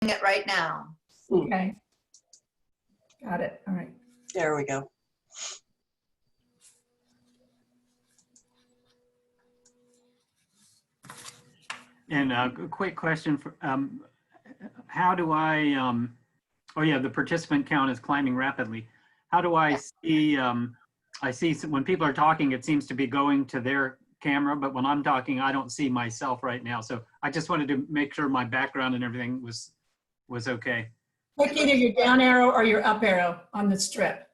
it right now. Okay. Got it. All right. There we go. And a quick question for, how do I, oh yeah, the participant count is climbing rapidly. How do I see, I see when people are talking, it seems to be going to their camera, but when I'm talking, I don't see myself right now. So I just wanted to make sure my background and everything was okay. Click either your down arrow or your up arrow on the strip.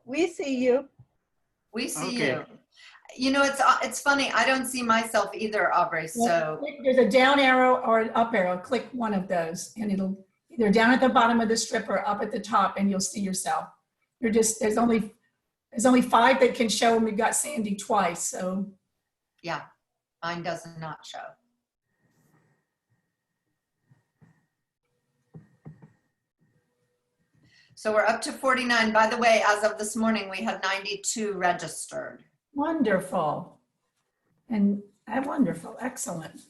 We see you. We see Okay. you. You know, it's funny. I don't see myself either, Aubrey. So There's a down arrow or an up arrow. Click one of those and it'll either down at the bottom of the strip or up at the top and you'll see yourself. You're just, there's only 5 that can show and we've got Sandy twice. So yeah, mine does not show. So we're up to 49. By the way, as of this morning, we had 92 registered. wonderful. And wonderful, excellent.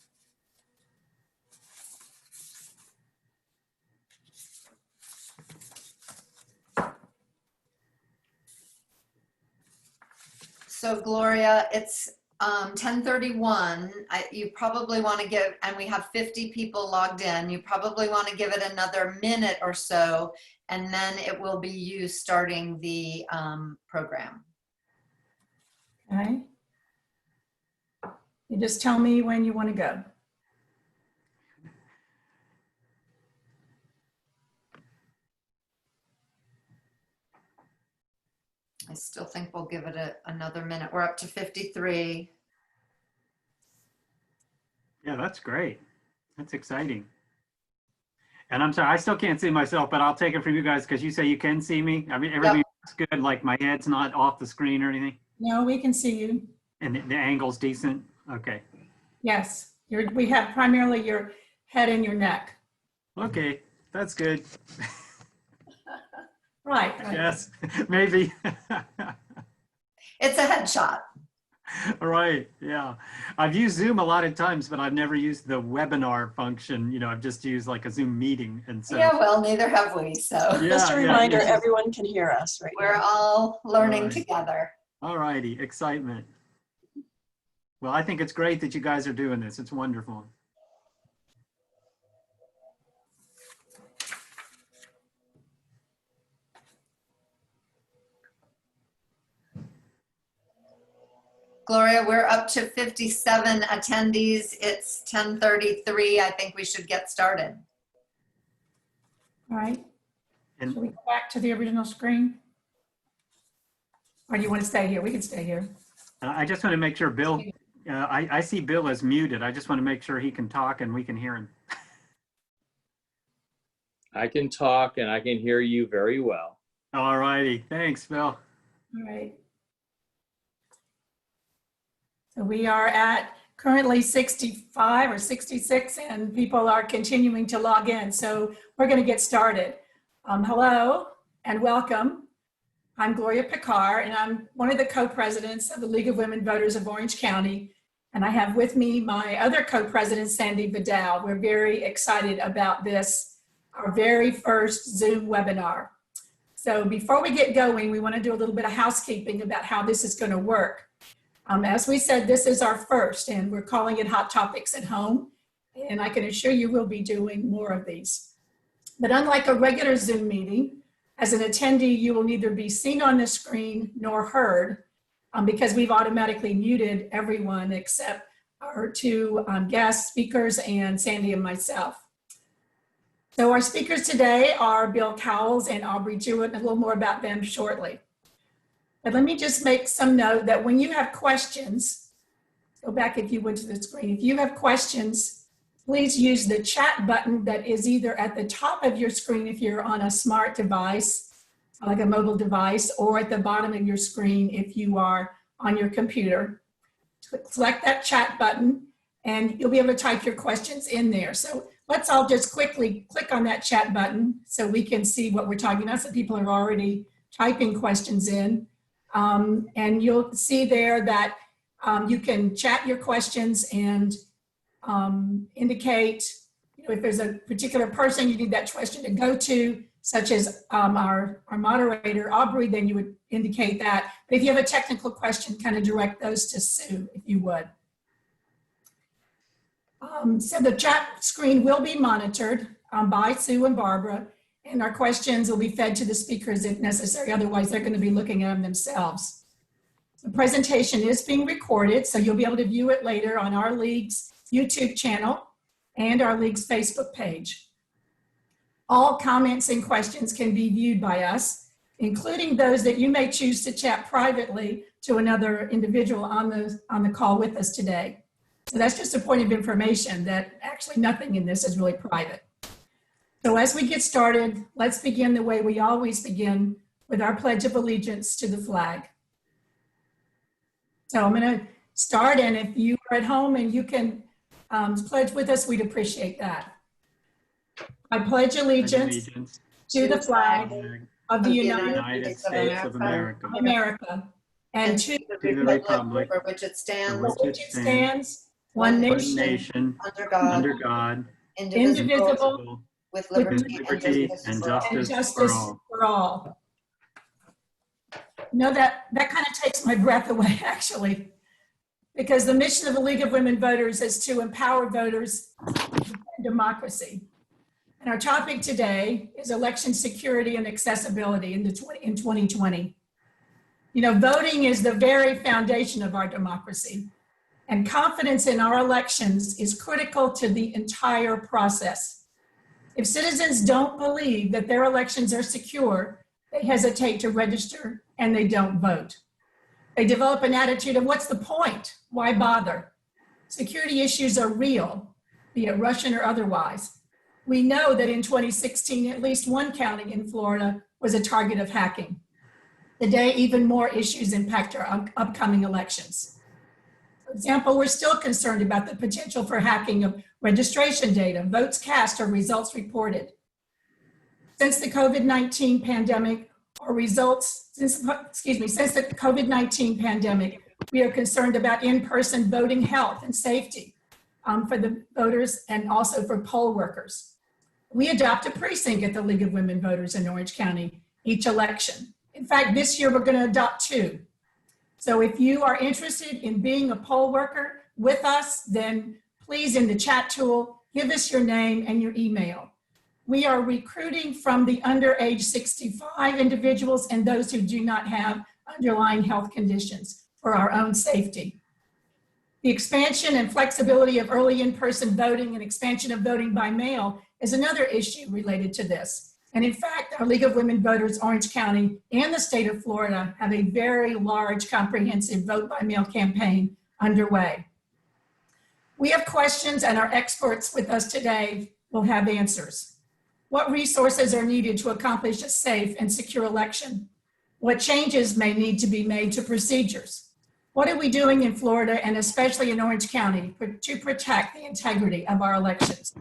So Gloria, it's 10:31. You probably want to give, and we have 50 people logged in. You probably want to give it another minute or so, and then it will be you starting the program. Okay. You just tell me when you want to go. I still think we'll give it another minute. We're up to 53. Yeah, that's great. That's exciting. And I'm sorry, I still can't see myself, but I'll take it from you guys because you say you can see me. I mean, everything looks good, like my head's not off the screen or anything. No, we can see you. And the angle's decent. Okay. Yes, we have primarily your head and your neck. Okay, that's good. Right. Yes, maybe. It's a headshot. Right, yeah. I've used Zoom a lot of times, but I've never used the webinar function. You know, I've just used like a Zoom meeting. And so, Yeah, well, neither have we. So yeah, Just a reminder, it's just- everyone can hear us right we're now. all learning Right. together. All righty, excitement. Well, I think it's great that you guys are doing this. It's wonderful. Gloria, we're up to 57 attendees. It's 10:33. I think we should get started. All right. And Shall we go back to the original screen? Or do you want to stay here? We can stay here. I just want to make sure Bill, I see Bill as muted. I just want to make sure he can talk and we can hear him. I can talk and I can hear you very well. All righty, thanks, Bill. All right. So we are at currently 65 or 66 and people are continuing to log in. So we're going to get started. Hello and welcome. I'm Gloria Picard and I'm one of the co-presidents of the League of Women Voters of Orange County. And I have with me my other co-president, Sandy Vidal. We're very excited about this, our very first Zoom webinar. So before we get going, we want to do a little bit of housekeeping about how this is going to work. As we said, this is our first and we're calling it Hot Topics at Home. And I can assure you we'll be doing more of these. But unlike a regular Zoom meeting, as an attendee, you will neither be seen on the screen nor heard because we've automatically muted everyone except our 2 guest speakers and Sandy and myself. So our speakers today are Bill Cowles and Aubrey Jewett, and a little more about them shortly. But let me just make some note that when you have questions, go back if you went to the screen, if you have questions, please use the chat button that is either at the top of your screen if you're on a smart device, like a mobile device, or at the bottom of your screen if you are on your computer. Select that chat button and you'll be able to type your questions in there. So let's all just quickly click on that chat button so we can see what we're talking about. So people are already typing questions in. And you'll see there that You can chat your questions and indicate, if there's a particular person you need that question to go to, such as our moderator, Aubrey, then you would indicate that. But if you have a technical question, kind of direct those to Sue, if you would. So the chat screen will be monitored by Sue and Barbara, and our questions will be fed to the speakers if necessary. Otherwise, they're going to be looking at them themselves. The presentation is being recorded, so you'll be able to view it later on our league's YouTube channel and our league's Facebook page. All comments and questions can be viewed by us, including those that you may choose to chat privately to another individual on the call with us today. So that's just a point of information that actually nothing in this is really private. So as we get started, let's begin the way we always begin, with our Pledge of Allegiance to the flag. So I'm going to start, and if you are at home and you can pledge with us, we'd appreciate that. I pledge allegiance to the flag of the United States of America, and to the republic for which it stands, for which it stands, one nation, under God, indivisible, indivisible, with with liberty and justice for all. for all. No, that kind of takes my breath away, actually, because the mission of the League of Women Voters is to empower voters in democracy. And our topic today is election security and accessibility in 2020. Voting is the very foundation of our democracy, and confidence in our elections is critical to the entire process. If citizens don't believe that their elections are secure, they hesitate to register and they don't vote. They develop an attitude of, what's the point? Why bother? Security issues are real, be it Russian or otherwise. We know that in 2016, at least one county in Florida was a target of hacking. Today, even more issues impact our upcoming elections. For example, we're still concerned about the potential for hacking of registration data, votes cast, or results reported. Since the COVID-19 pandemic, since the COVID-19 pandemic, we are concerned about in-person voting health and safety for the voters and also for poll workers. We adopt a precinct at the League of Women Voters in Orange County each election. In fact, this year we're going to adopt 2. So if you are interested in being a poll worker with us, then please, in the chat tool, give us your name and your email. We are recruiting from the under age 65 individuals and those who do not have underlying health conditions for our own safety. The expansion and flexibility of early in-person voting and expansion of voting by mail is another issue related to this. And in fact, our League of Women Voters Orange County and the state of Florida have a very large comprehensive vote by mail campaign underway. We have questions, and our experts with us today will have answers. What resources are needed to accomplish a safe and secure election? What changes may need to be made to procedures? What are we doing in Florida, and especially in Orange County, to protect the integrity of our elections?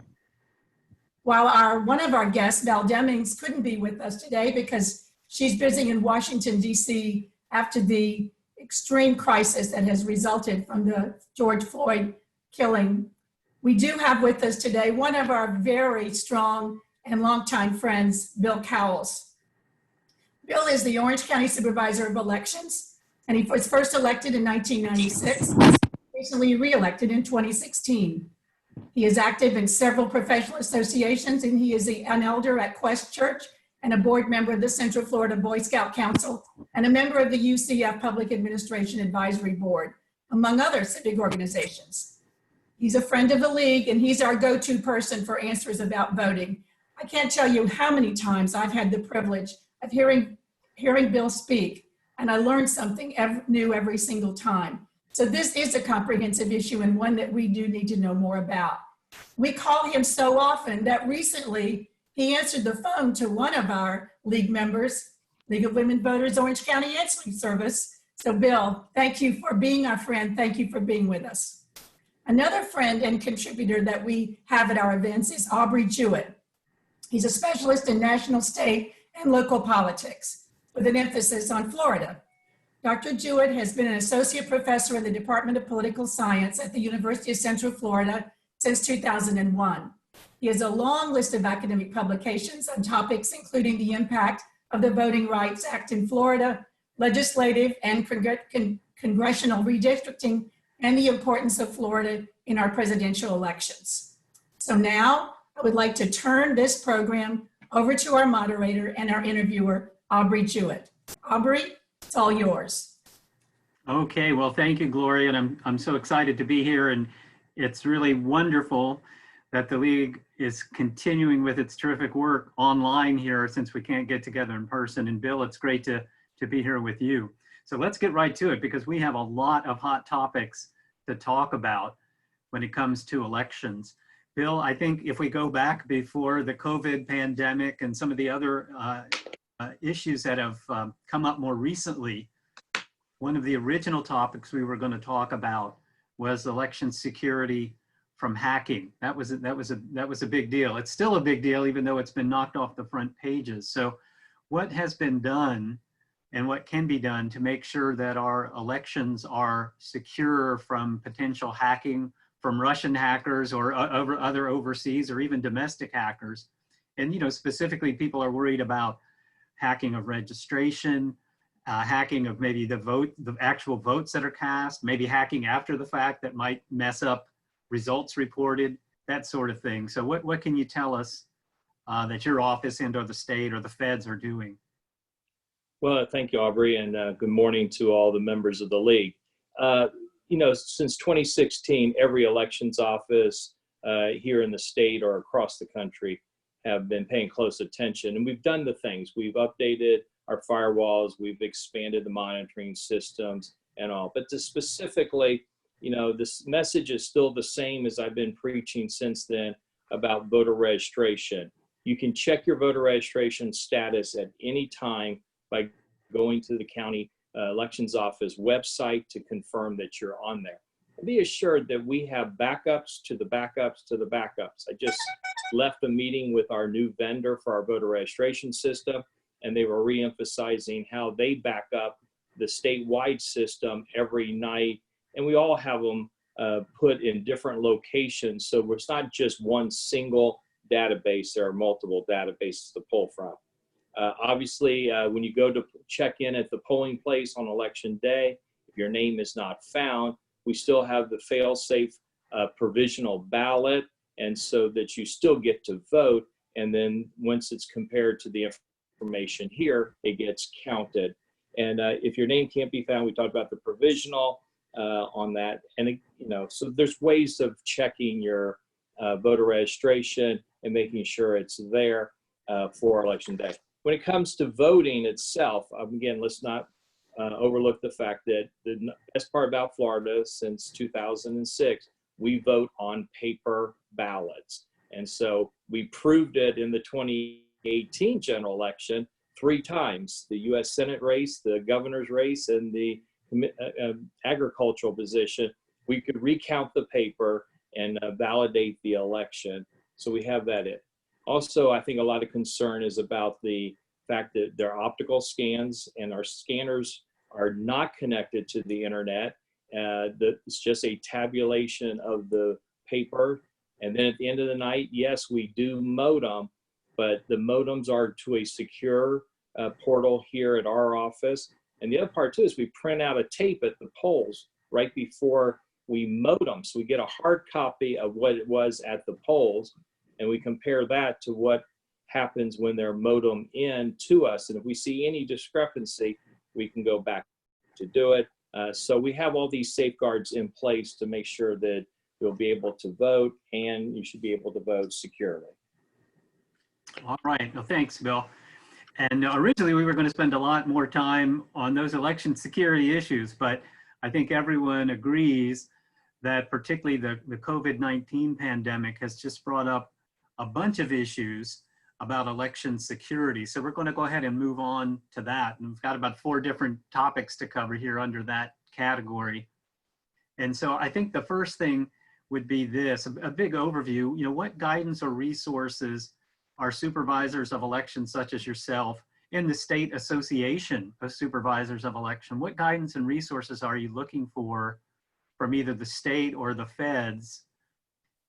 While one of our guests, Val Demings, couldn't be with us today because she's busy in Washington, D.C. after the extreme crisis that has resulted from the George Floyd killing, we do have with us today one of our very strong and longtime friends, Bill Cowles. Bill is the Orange County Supervisor of Elections, and he was first elected in 1996, recently re-elected in 2016. He is active in several professional associations, and he is an elder at Quest Church and a board member of the Central Florida Boy Scout Council and a member of the UCF Public Administration Advisory Board, among other civic organizations. He's a friend of the League, and he's our go-to person for answers about voting. I can't tell you how many times I've had the privilege of hearing Bill speak, and I learned something new every single time. So this is a comprehensive issue and one that we do need to know more about. We call him so often that recently he answered the phone to one of our League members, League of Women Voters Orange County Answering Service. So Bill, thank you for being our friend. Thank you for being with us. Another friend and contributor that we have at our events is Aubrey Jewett. He's a specialist in national, state, and local politics with an emphasis on Florida. Dr. Jewett has been an associate professor in the Department of Political Science at the University of Central Florida since 2001. He has a long list of academic publications on topics including the impact of the Voting Rights Act in Florida, legislative and congressional redistricting, and the importance of Florida in our presidential elections. So now I would like to turn this program over to our moderator and our interviewer, Aubrey Jewett. Aubrey, it's all yours. Okay, well, thank you, Gloria, and I'm so excited to be here, and it's really wonderful that the League is continuing with its terrific work online here since we can't get together in person. And Bill, it's great to be here with you. So let's get right to it because we have a lot of hot topics to talk about when it comes to elections. Bill, I think if we go back before the COVID pandemic and some of the other issues that have come up more recently, one of the original topics we were going to talk about was election security from hacking. That was a big deal. It's still a big deal, even though it's been knocked off the front pages. So what has been done and what can be done to make sure that our elections are secure from potential hacking from Russian hackers or other overseas or even domestic hackers? And, you know, specifically people are worried about hacking of registration, hacking of maybe the actual votes that are cast, maybe hacking after the fact that might mess up results reported, that sort of thing. So what can you tell us that your office and or the state or the feds are doing? Well, thank you, Aubrey, and good morning to all the members of the League. You know, since 2016, every elections office here in the state or across the country have been paying close attention. And we've done the things. We've updated our firewalls, we've expanded the monitoring systems and all. But to specifically, you know, this message is still the same as I've been preaching since then about voter registration. You can check your voter registration status at any time by going to the county elections office website to confirm that you're on there. Be assured that we have backups to the backups to the backups. I just left a meeting with our new vendor for our voter registration system, and they were re-emphasizing how they back up the statewide system every night. And we all have them put in different locations. So it's not just one single database, there are multiple databases to pull from. Obviously, when you go to check in at the polling place on election day, if your name is not found, we still have the fail-safe provisional ballot, and so that you still get to vote. And then once it's compared to the information here, it gets counted. And if your name can't be found, we talked about the provisional on that. And, you know, so there's ways of checking your voter registration and making sure it's there for election day. When it comes to voting itself, again, let's not overlook the fact that the best part about Florida since 2006, we vote on paper ballots. And so we proved it in the 2018 general election 3 times, the US Senate race, the governor's race, and the agricultural position. We could recount the paper and validate the election. So we have that in. Also, I think a lot of concern is about the fact that there are optical scans and our scanners are not connected to the internet. It's just a tabulation of the paper. And then at the end of the night, yes, we do modem, but the modems are to a secure portal here at our office. And the other part too is we print out a tape at the polls right before we modem. So we get a hard copy of what it was at the polls, and we compare that to what happens when they're modem in to us. And if we see any discrepancy, we can go back to do it. So we have all these safeguards in place to make sure that you'll be able to vote and you should be able to vote securely. All right, well, thanks, Bill. And originally we were going to spend a lot more time on those election security issues, but I think everyone agrees that particularly the COVID-19 pandemic has just brought up a bunch of issues about election security. So we're going to go ahead and move on to that. And we've got about 4 different topics to cover here under that category. And so I think the first thing would be this, a big overview, you know, what guidance or resources are supervisors of elections such as yourself in the State Association of Supervisors of Election, what guidance and resources are you looking for from either the state or the feds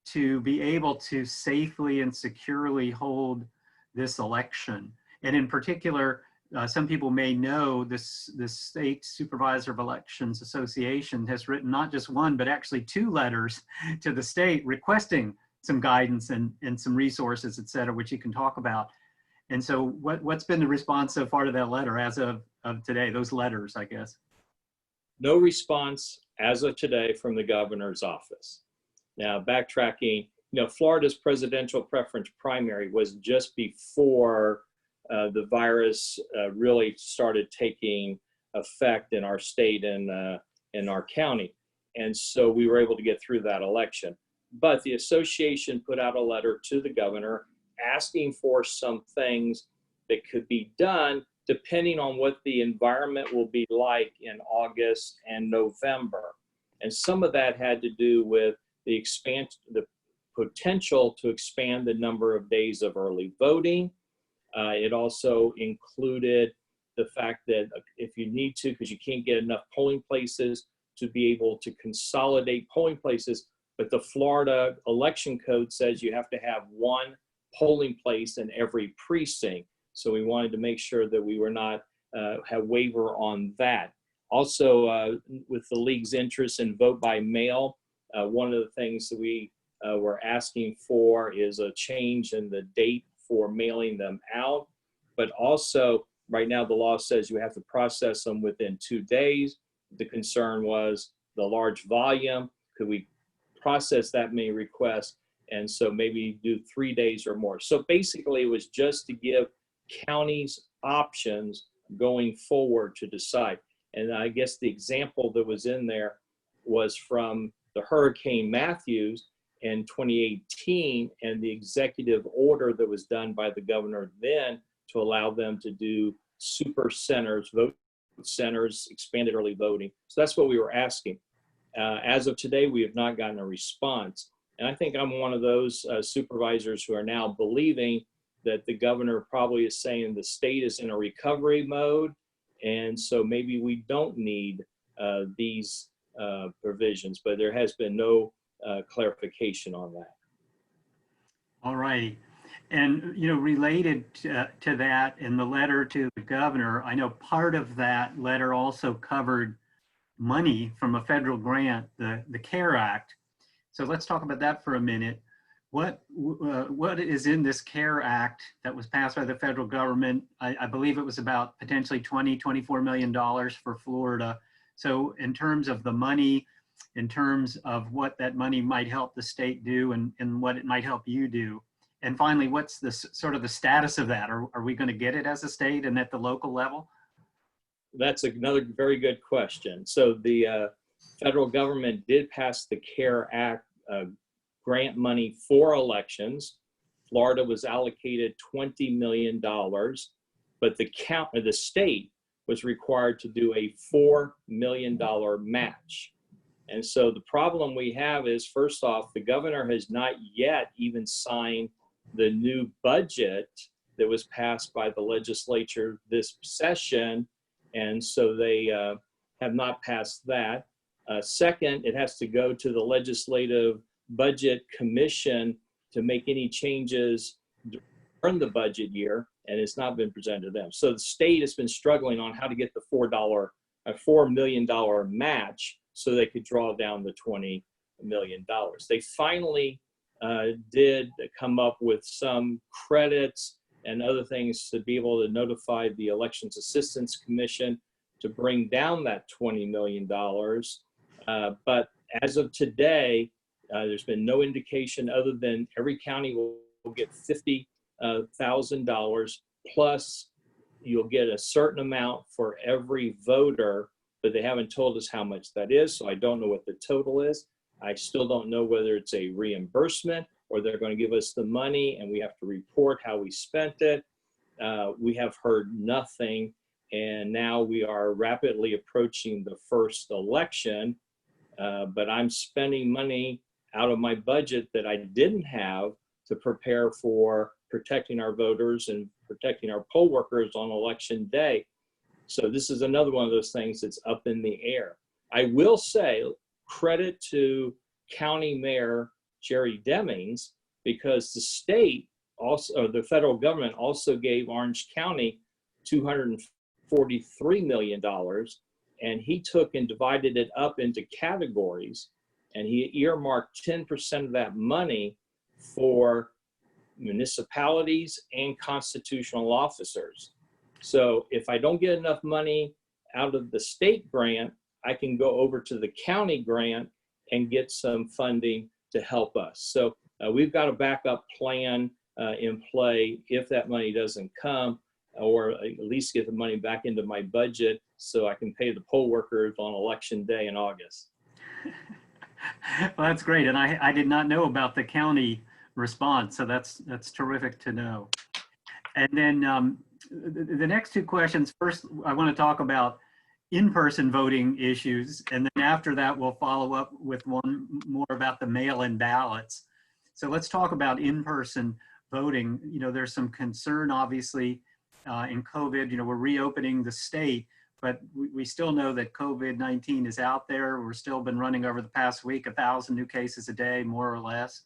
to be able to safely and securely hold this election? And in particular, some people may know this State Supervisor of Elections Association has written not just one, but actually 2 letters to the state requesting some guidance and some resources, et cetera, which you can talk about. And so what's been the response so far to that letter as of today, those letters, I guess? No response as of today from the governor's office. Now, backtracking, Florida's presidential preference primary was just before the virus really started taking effect in our state and in our county. And so we were able to get through that election. But the association put out a letter to the governor asking for some things that could be done depending on what the environment will be like in August and November. And some of that had to do with the potential to expand the number of days of early voting. It also included the fact that if you need to, because you can't get enough polling places, to be able to consolidate polling places. But the Florida election code says you have to have 1 polling place in every precinct. So we wanted to make sure that we were not have waiver on that. Also, with the league's interest in vote by mail, one of the things that we were asking for is a change in the date for mailing them out. But also, right now the law says you have to process them within 2 days. The concern was the large volume. Could we process that many requests? And so maybe do 3 days or more. So basically it was just to give counties options going forward to decide. And I guess the example that was in there was from the Hurricane Matthews in 2018 and the executive order that was done by the governor then to allow them to do super centers, vote centers, expanded early voting. So that's what we were asking. As of today, we have not gotten a response. And I think I'm one of those supervisors who are now believing that the governor probably is saying the state is in a recovery mode. And so maybe we don't need these provisions, but there has been no clarification on that. All right. And, related to that, in the letter to the governor, I know part of that letter also covered money from a federal grant, the CARE Act. So let's talk about that for a minute. What is in this CARE Act that was passed by the federal government? I believe it was about potentially $24 million for Florida. So in terms of the money, in terms of what that money might help the state do and what it might help you do. And finally, what's the sort of the status of that? Are we going to get it as a state and at the local level? That's another very good question. So the federal government did pass the CARE Act grant money for elections. Florida was allocated $20 million, but the state was required to do a $4 million match. And so the problem we have is, first off, the governor has not yet even signed the new budget that was passed by the legislature this session. And so they have not passed that. Second, it has to go to the Legislative Budget Commission to make any changes during the budget year, and it's not been presented to them. So the state has been struggling on how to get the $4 million match so they could draw down the $20 million. They finally did come up with some credits and other things to be able to notify the Elections Assistance Commission to bring down that $20 million. But as of today, there's been no indication other than every county will get $50,000 plus you'll get a certain amount for every voter, but they haven't told us how much that is. So I don't know what the total is. I still don't know whether it's a reimbursement or they're going to give us the money and we have to report how we spent it. We have heard nothing. And now we are rapidly approaching the first election, but I'm spending money out of my budget that I didn't have to prepare for protecting our voters and protecting our poll workers on election day. So this is another one of those things that's up in the air. I will say credit to County Mayor Jerry Demings, because the state also, or the federal government also gave Orange County $243 million, and he took and divided it up into categories, and he earmarked 10% of that money for municipalities and constitutional officers. So if I don't get enough money out of the state grant, I can go over to the county grant and get some funding to help us. So we've got a backup plan in play if that money doesn't come, or at least get the money back into my budget so I can pay the poll workers on election day in August. Well, that's great. And I did not know about the county response. So that's terrific to know. And then the next two questions, first, I want to talk about in-person voting issues. And then after that, we'll follow up with one more about the mail-in ballots. So let's talk about in-person voting. You know, there's some concern, obviously, in COVID. You know, we're reopening the state, but we still know that COVID-19 is out there. We're still been running over the past week, 1,000 new cases a day, more or less.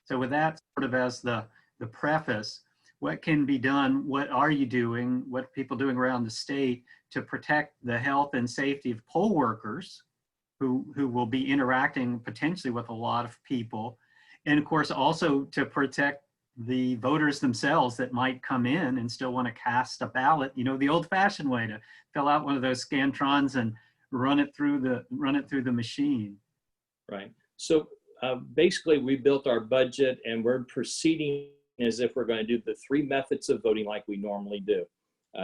So with that sort of as the preface, what can be done? What are you doing? What are people doing around the state to protect the health and safety of poll workers who will be interacting potentially with a lot of people? And of course, also to protect the voters themselves that might come in and still want to cast a ballot, you know, the old-fashioned way, to fill out one of those Scantrons and run it through the machine. Right. So basically, we built our budget and we're proceeding as if we're going to do the three methods of voting like we normally do,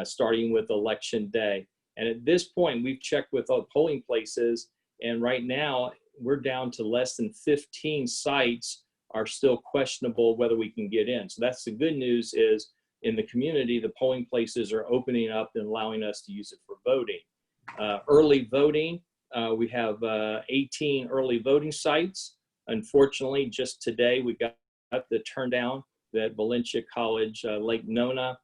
starting with election day. And at this point, we've checked with all polling places, and right now we're down to less than 15 sites are still questionable whether we can get in. So that's the good news, is in the community, the polling places are opening up and allowing us to use it for voting. Early voting, we have 18 early voting sites. Unfortunately, just today we got the turn down that Valencia College, Lake Nona,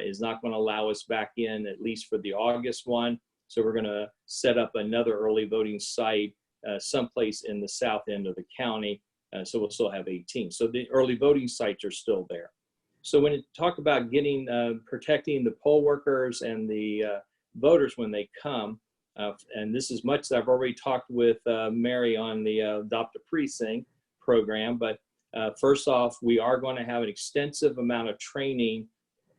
is not going to allow us back in, at least for the August one. So we're going to set up another early voting site someplace in the south end of the county. So we'll still have 18. So the early voting sites are still there. So when you talk about getting, protecting the poll workers and the voters when they come, and this is much that I've already talked with Mary on the Adopt a Precinct program, but first off, we are going to have an extensive amount of training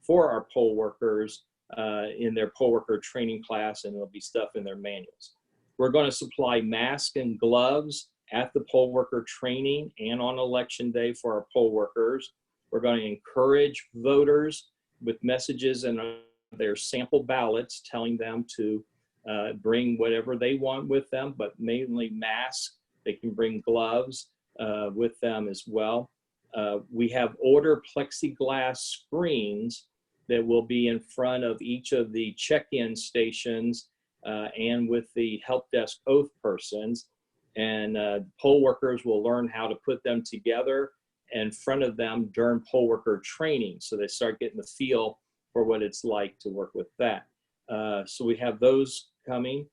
for our poll workers in their poll worker training class, and there'll be stuff in their manuals. We're going to supply masks and gloves at the poll worker training and on election day for our poll workers. We're going to encourage voters with messages in their sample ballots telling them to bring whatever they want with them, but mainly masks. They can bring gloves with them as well. We have ordered plexiglass screens that will be in front of each of the check-in stations and with the help desk oath persons. And poll workers will learn how to put them together in front of them during poll worker training. So they start getting the feel for what it's like to work with that. So we have those coming.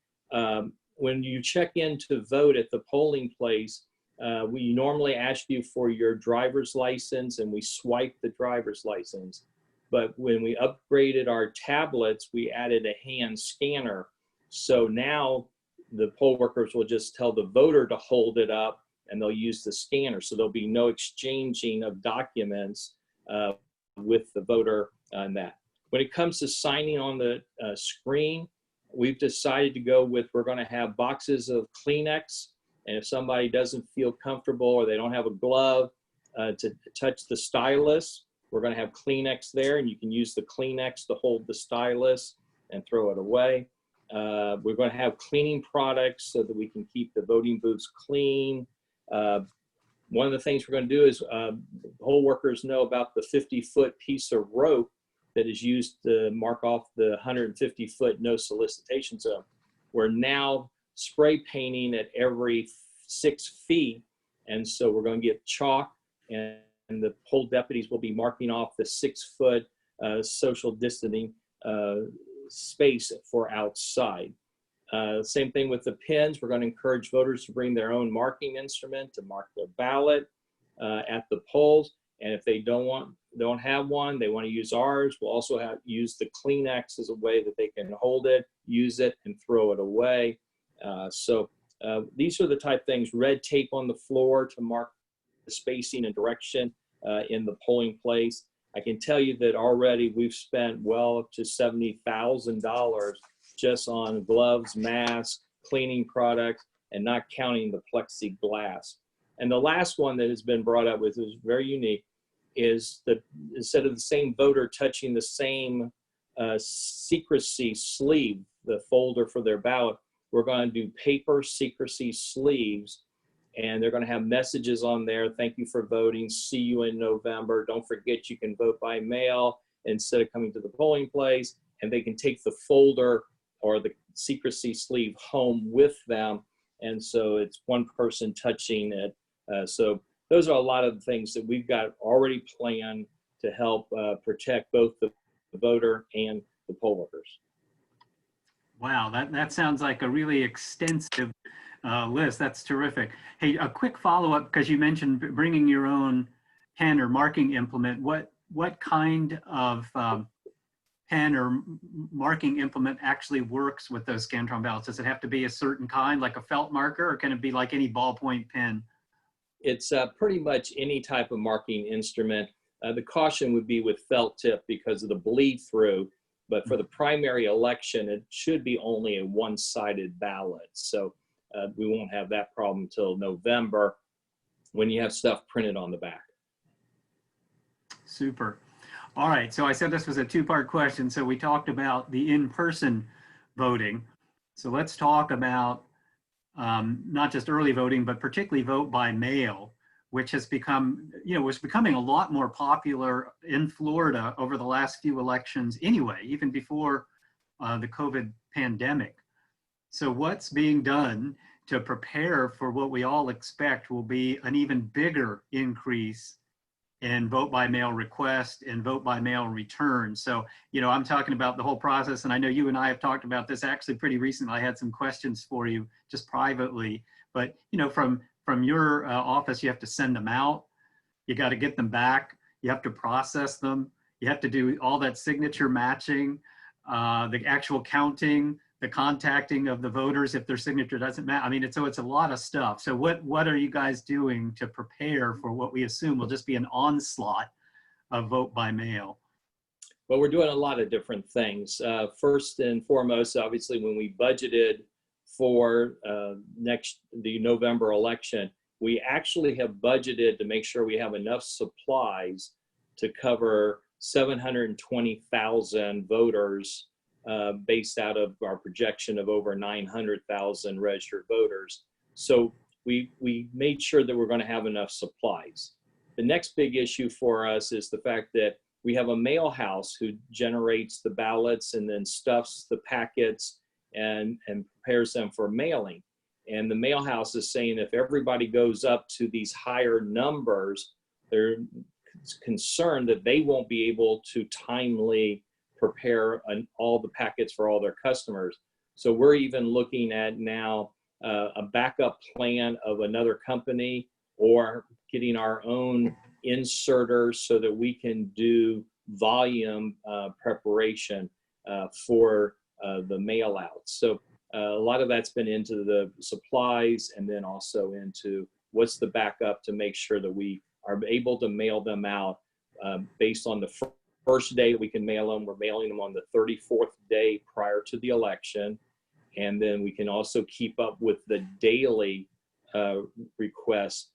When you check in to vote at the polling place, we normally ask you for your driver's license, and we swipe the driver's license. But when we upgraded our tablets, we added a hand scanner. So now the poll workers will just tell the voter to hold it up, and they'll use the scanner. So there'll be no exchanging of documents with the voter on that. When it comes to signing on the screen, we've decided to go with, we're going to have boxes of Kleenex. And if somebody doesn't feel comfortable or they don't have a glove to touch the stylus, we're going to have Kleenex there, and you can use the Kleenex to hold the stylus and throw it away. We're going to have cleaning products so that we can keep the voting booths clean. One of the things we're going to do is poll workers know about the 50-foot piece of rope that is used to mark off the 150-foot no solicitation zone. We're now spray painting at every 6 feet, and so we're going to get chalk and the poll deputies will be marking off the 6-foot social distancing space for outside. Same thing with the pins. We're going to encourage voters to bring their own marking instrument to mark their ballot at the polls. And if they don't have one, they want to use ours. We'll also use the Kleenex as a way that they can hold it, use it, and throw it away. So these are the type things. Red tape on the floor to mark the spacing and direction in the polling place. I can tell you that already we've spent well up to $70,000 just on gloves, masks, cleaning products, and not counting the plexiglass. And the last one that has been brought up with is very unique, is that instead of the same voter touching the same secrecy sleeve, the folder for their ballot, we're going to do paper secrecy sleeves, and they're going to have messages on there. Thank you for voting. See you in November. Don't forget you can vote by mail instead of coming to the polling place. And they can take the folder or the secrecy sleeve home with them. And so it's one person touching it. So those are a lot of the things that we've got already planned to help protect both the voter and the poll workers. Wow, that sounds like a really extensive list. That's terrific. Hey, a quick follow-up, because you mentioned bringing your own pen or marking implement. What kind of pen or marking implement actually works with those Scantron ballots? Does it have to be a certain kind, like a felt marker, or can it be like any ballpoint pen? It's pretty much any type of marking instrument. The caution would be with felt tip because of the bleed through, but for the primary election, it should be only a one-sided ballot. So we won't have that problem until November when you have stuff printed on the back. Super. All right, so I said this was a two-part question. So we talked about the in-person voting. So let's talk about not just early voting, but particularly vote by mail, which has become, was becoming a lot more popular in Florida over the last few elections anyway, even before the COVID pandemic. So what's being done to prepare for what we all expect will be an even bigger increase in vote by mail request and vote by mail return. So, I'm talking about the whole process, and I know you and I have talked about this actually pretty recently. I had some questions for you just privately, but from your office, you have to send them out. You got to get them back. You have to process them. You have to do all that signature matching, the actual counting, the contacting of the voters if their signature doesn't match. I mean, so it's a lot of stuff. So what are you guys doing to prepare for what we assume will just be an onslaught of vote by mail? Well, we're doing a lot of different things. First and foremost, obviously, when we budgeted for the November election, we actually have budgeted to make sure we have enough supplies to cover 720,000 voters based out of our projection of over 900,000 registered voters. So we made sure that we're going to have enough supplies. The next big issue for us is the fact that we have a mail house who generates the ballots and then stuffs the packets and prepares them for mailing. And the mail house is saying if everybody goes up to these higher numbers, they're concerned that they won't be able to timely prepare all the packets for all their customers. So we're even looking at now a backup plan of another company or getting our own inserters so that we can do volume preparation for the mail outs. So a lot of that's been into the supplies and then also into what's the backup to make sure that we are able to mail them out based on the first day we can mail them. We're mailing them on the 34th day prior to the election. And then we can also keep up with the daily requests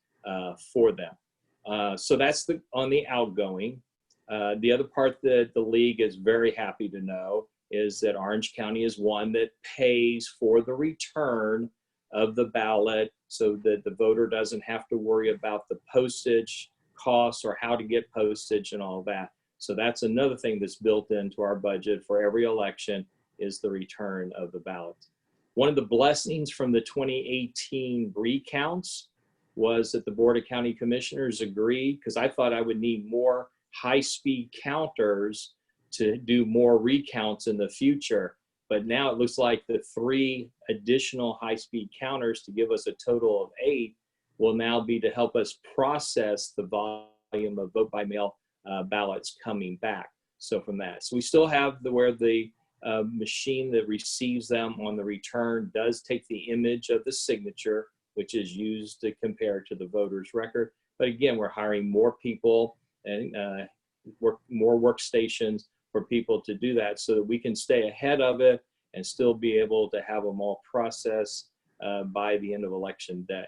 for them. So that's on the outgoing. The other part that the league is very happy to know is that Orange County is one that pays for the return of the ballot so that the voter doesn't have to worry about the postage costs or how to get postage and all that. So that's another thing that's built into our budget for every election is the return of the ballots. One of the blessings from the 2018 recounts was that the Board of County Commissioners agreed, because I thought I would need more high-speed counters to do more recounts in the future. But now it looks like the 3 additional high-speed counters to give us a total of 8 will now be to help us process the volume of vote by mail ballots coming back. So from that, so we still have where the machine that receives them on the return does take the image of the signature, which is used to compare to the voter's record. But again, we're hiring more people and more workstations for people to do that so that we can stay ahead of it and still be able to have them all processed by the end of election day.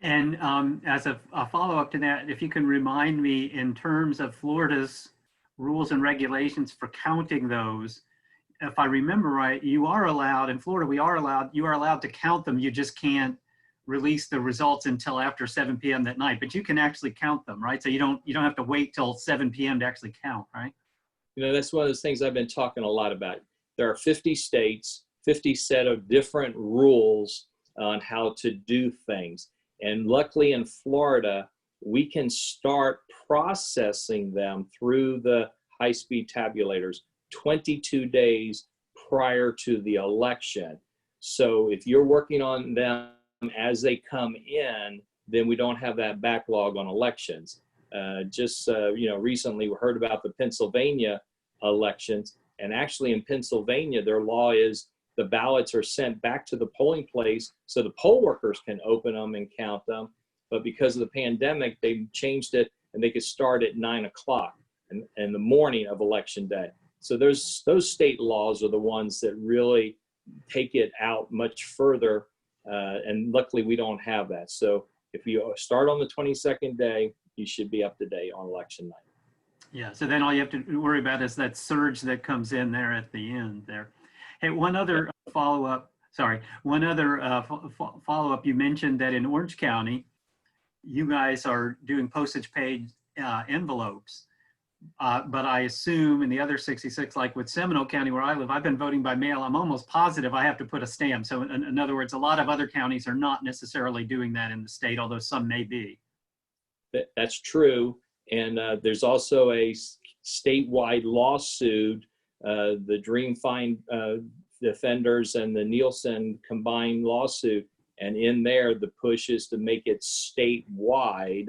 And as a follow-up to that, if you can remind me in terms of Florida's rules and regulations for counting those, if I remember right, you are allowed, in Florida, you are allowed to count them. You just can't release the results until after 7 p.m. that night, but you can actually count them, right? So you don't have to wait till 7 p.m. to actually count, right? You know, that's one of those things I've been talking a lot about. There are 50 states, 50 set of different rules on how to do things. And luckily in Florida, we can start processing them through the high-speed tabulators 22 days prior to the election. So if you're working on them as they come in, then we don't have that backlog on elections. Recently we heard about the Pennsylvania elections, and actually in Pennsylvania, their law is the ballots are sent back to the polling place so the poll workers can open them and count them. But because of the pandemic, they changed it and they could start at 9 o'clock in the morning of election day. So those state laws are the ones that really take it out much further. And luckily we don't have that. So if you start on the 22nd day, you should be up to date on election night. Yeah, so then all you have to worry about is that surge that comes in there at the end there. Hey, one other follow-up, follow-up, you mentioned that in Orange County, you guys are doing postage paid envelopes. But I assume in the other 66, like with Seminole County where I live, I've been voting by mail. I'm almost positive I have to put a stamp. So in other words, a lot of other counties are not necessarily doing that in the state, although some may be. That's true. And there's also a statewide lawsuit, the Dream Fine defenders and the Nielsen combined lawsuit. And in there, the push is to make it statewide,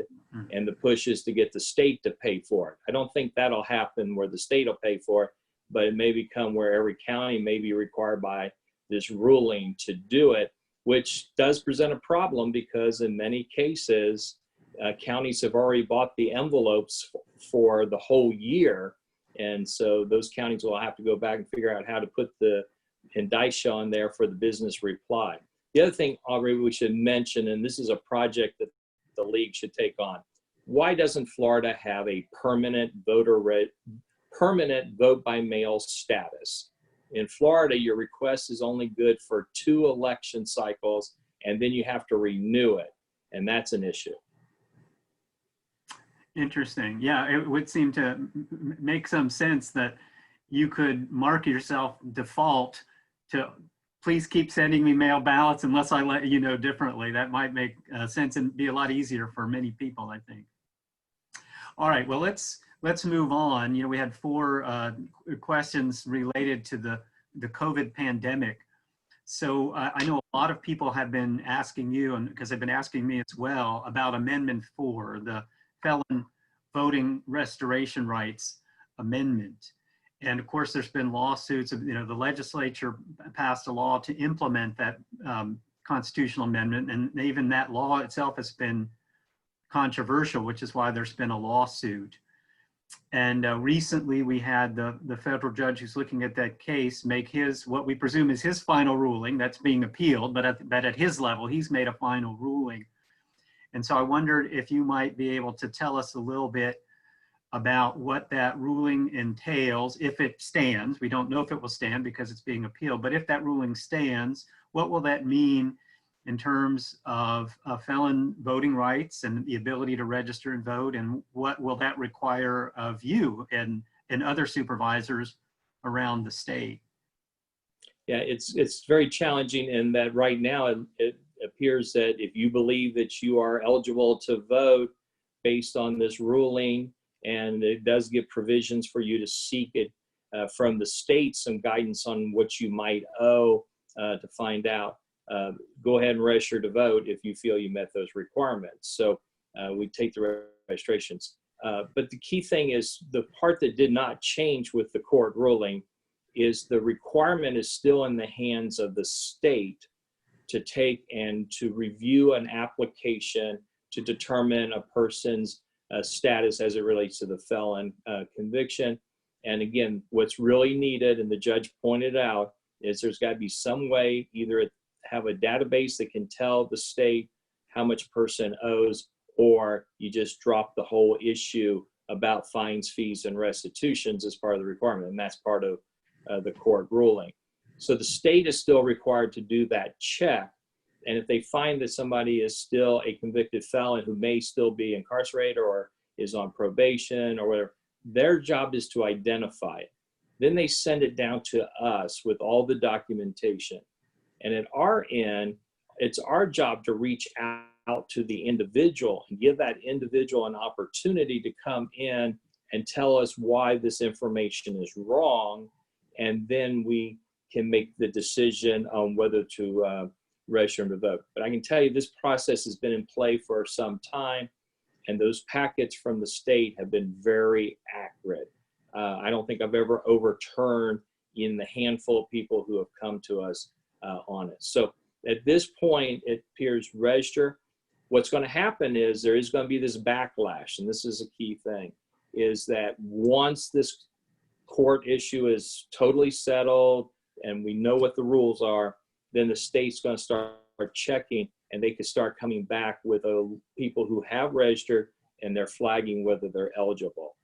and the push is to get the state to pay for it. I don't think that'll happen where the state will pay for it, but it may become where every county may be required by this ruling to do it, which does present a problem because in many cases, counties have already bought the envelopes for the whole year. And so those counties will have to go back and figure out how to put the indicia on there for the business reply. The other thing, Aubrey, we should mention, and this is a project that the league should take on. Why doesn't Florida have a permanent vote by mail status? In Florida, your request is only good for 2 election cycles, and then you have to renew it, and that's an issue. Interesting. Yeah, it would seem to make some sense that you could mark yourself default to please keep sending me mail ballots unless I let you know differently. That might make sense and be a lot easier for many people, I think. All right, well, let's move on. You know, we had 4 questions related to the COVID pandemic. So I know a lot of people have been asking you, and because they've been asking me as well, about Amendment 4, the Felon Voting Restoration Rights Amendment. And of course, there's been lawsuits. You know, the legislature passed a law to implement that constitutional amendment, and even that law itself has been controversial, which is why there's been a lawsuit. And recently, we had the federal judge who's looking at that case make his, what we presume is his final ruling. That's being appealed, but at his level, he's made a final ruling. And so I wondered if you might be able to tell us a little bit about what that ruling entails, if it stands. We don't know if it will stand because it's being appealed, but if that ruling stands, what will that mean in terms of felon voting rights and the ability to register and vote, and what will that require of you and other supervisors around the state? Yeah, it's very challenging in that right now appears that if you believe that you are eligible to vote based on this ruling, and it does give provisions for you to seek it from the state, some guidance on what you might owe to find out, go ahead and register to vote if you feel you met those requirements. So we take the registrations. But the key thing is the part that did not change with the court ruling is the requirement is still in the hands of the state to take and to review an application to determine a person's status as it relates to the felon conviction. And again, what's really needed, and the judge pointed out, is there's got to be some way, either have a database that can tell the state how much person owes, or you just drop the whole issue about fines, fees, and restitutions as part of the requirement. And that's part of the court ruling. So the state is still required to do that check. And if they find that somebody is still a convicted felon who may still be incarcerated or is on probation or whatever, their job is to identify it. Then they send it down to us with all the documentation. And at our end, it's our job to reach out to the individual and give that individual an opportunity to come in and tell us why this information is wrong. And then we can make the decision on whether to register them to vote. But I can tell you this process has been in play for some time, and those packets from the state have been very accurate. I don't think I've ever overturned in the handful of people who have come to us on it. So at this point, it appears register. What's going to happen is there is going to be this backlash, and this is a key thing, is that once this court issue is totally settled and we know what the rules are, then the state's going to start checking, and they could start coming back with people who have registered, and they're flagging whether they're eligible.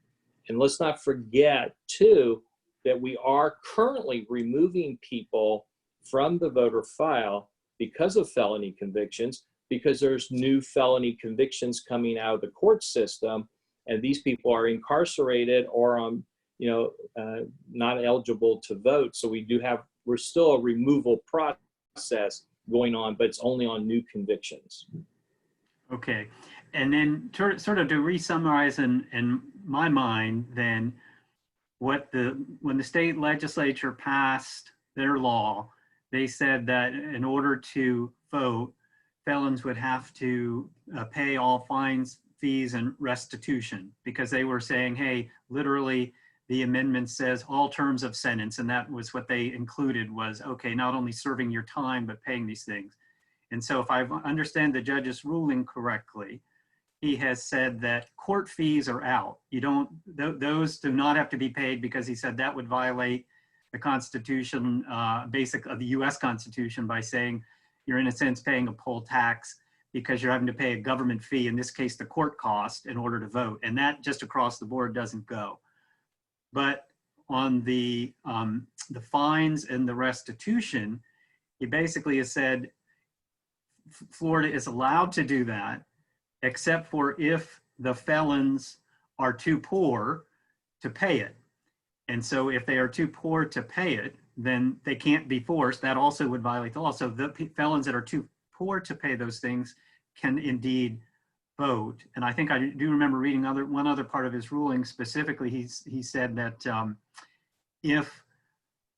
And let's not forget, too, that we are currently removing people from the voter file because of felony convictions, because there's new felony convictions coming out of the court system, and these people are incarcerated or not eligible to vote. So we're still a removal process going on, but it's only on new convictions. Okay, and then sort of to re-summarize in my mind, then when the state legislature passed their law, they said that in order to vote, felons would have to pay all fines, fees, and restitution, because they were saying, hey, literally the amendment says all terms of sentence, and that was what they included was, okay, not only serving your time, but paying these things. And so if I understand the judge's ruling correctly, he has said that court fees are out. Those do not have to be paid, because he said that would violate the Constitution, basic of the US Constitution, by saying you're in a sense paying a poll tax because you're having to pay a government fee, in this case, the court cost, in order to vote. And that just across the board doesn't go. But on the fines and the restitution, he basically has said Florida is allowed to do that, except for if the felons are too poor to pay it. And so if they are too poor to pay it, then they can't be forced. That also would violate the law. So the felons that are too poor to pay those things can indeed vote. And I think I do remember reading one other part of his ruling. Specifically, he said that if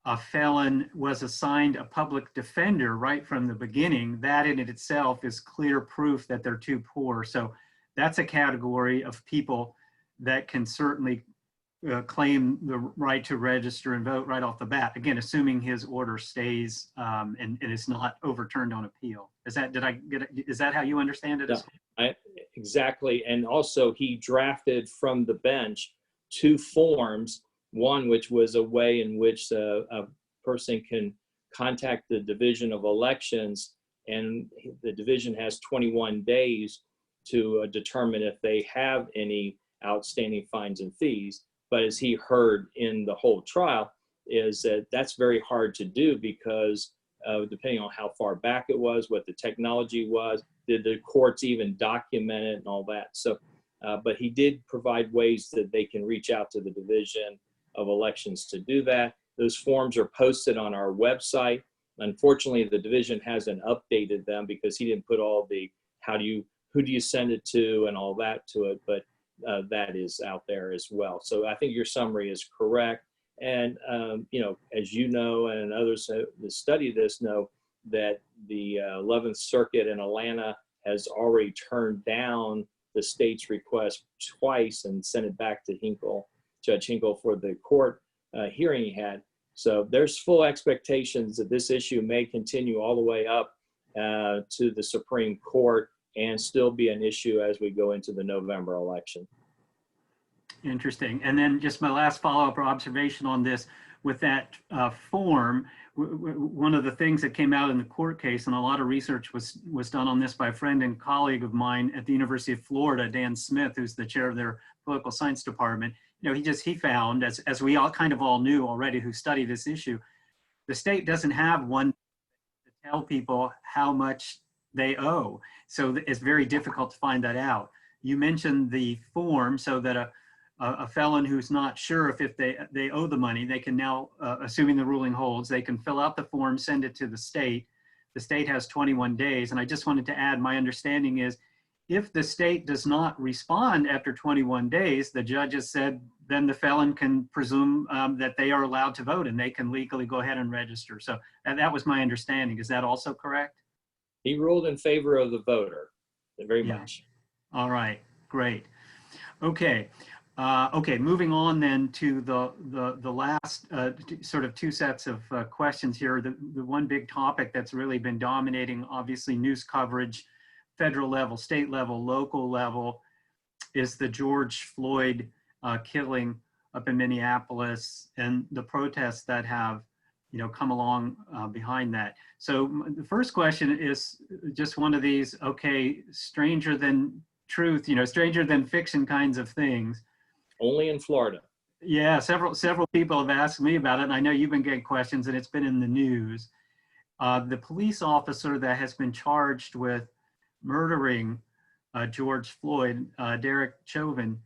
a felon was assigned a public defender right from the beginning, that in itself is clear proof that they're too poor. So that's a category of people that can certainly claim the right to register and vote right off the bat. Again, assuming his order stays and is not overturned on appeal. Is that how you understand it? Yeah, exactly. And also he drafted from the bench 2 forms, one which was a way in which a person can contact the Division of Elections, and the division has 21 days to determine if they have any outstanding fines and fees. But as he heard in the whole trial, is that that's very hard to do, because depending on how far back it was, what the technology was, did the courts even document it and all that. So, but he did provide ways that they can reach out to the Division of Elections to do that. Those forms are posted on our website. Unfortunately, the division hasn't updated them because he didn't put all the who do you send it to and all that to it, but that is out there as well. So I think your summary is correct. And, as you know, and others that study this know, that the 11th Circuit in Atlanta has already turned down the state's request twice and sent it back to Judge Hinkle for the court hearing he had. So there's full expectations that this issue may continue all the way up to the Supreme Court and still be an issue as we go into the November election. Interesting. And then just my last follow-up or observation on this, with that form, one of the things that came out in the court case, and a lot of research was done on this by a friend and colleague of mine at the University of Florida, Dan Smith, who's the chair of their political science department. He found, as we all knew already who study this issue, the state doesn't have one to tell people how much they owe. So it's very difficult to find that out. You mentioned the form, so that a felon who's not sure if they owe the money, they can now, assuming the ruling holds, they can fill out the form, send it to the state. The state has 21 days. And I just wanted to add, my understanding is if the state does not respond after 21 days, the judges said, then the felon can presume that they are allowed to vote and they can legally go ahead and register. So that was my understanding. Is that also correct? He ruled in favor of the voter, very much. All right, great. Okay. Moving on then to the last sort of two sets of questions here. The one big topic that's really been dominating, obviously, news coverage, federal level, state level, local level, is the George Floyd killing up in Minneapolis and the protests that have, come along behind that. So the first question is just one of these, stranger than truth, stranger than fiction kinds of things. Only in Florida. Yeah, several people have asked me about it, and I know you've been getting questions, and it's been in the news. The police officer that has been charged with murdering George Floyd, Derek Chauvin,